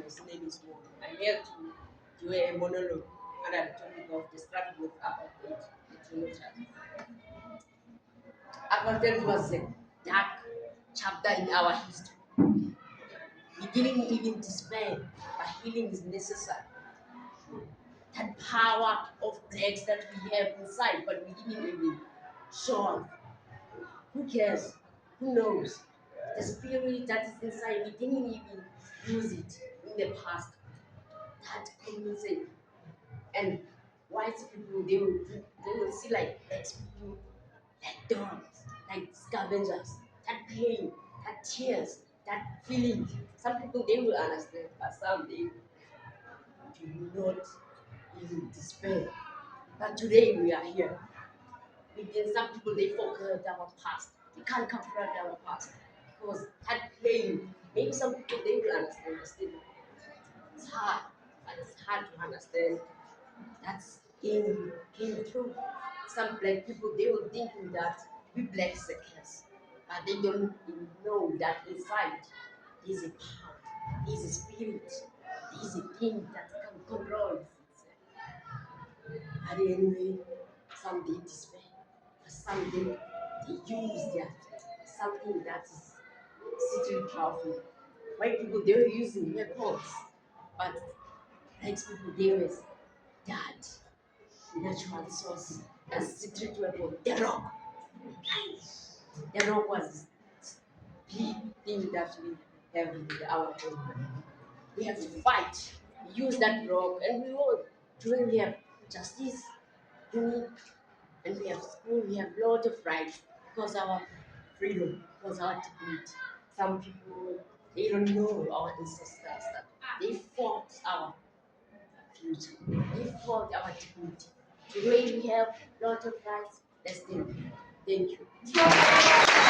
His name is Mo. I'm here to do a monologue under the topic of the struggle with apartheid. Apartheid was a dark chapter in our history. We didn't even despair, but healing is necessary. That power of blacks that we have inside, but we didn't even show up. Who cares? Who knows? The spirit that is inside, we didn't even use it in the past. That community and white people, they will see like black people, like dogs, like scavengers. That pain, that tears, that feeling. Some people they will understand, but some they do not even despair. But today we are here. Again, some people they forget our past. They can't confront our past because that pain. Maybe some people they will understand. But still, it's hard. But it's hard to understand. That's came through. Some black people they were thinking that we black is a curse, but they don't even know that inside there's a power, there's a spirit, there's a thing that can control itself. But anyway, some they despair, but some they use their something that is secret powerful. White people they were using weapons, but black people they were that natural source, a secret weapon, the rock. The rock was big thing that we have in our home. We have to fight, use that rock, and we will. Today we have justice, unique, and we have school, we have lot of rights because our freedom, because our dignity. Some people they don't know our ancestors that they fought our future, they fought our dignity. Today we have lot of rights. Let's thank you. Thank you.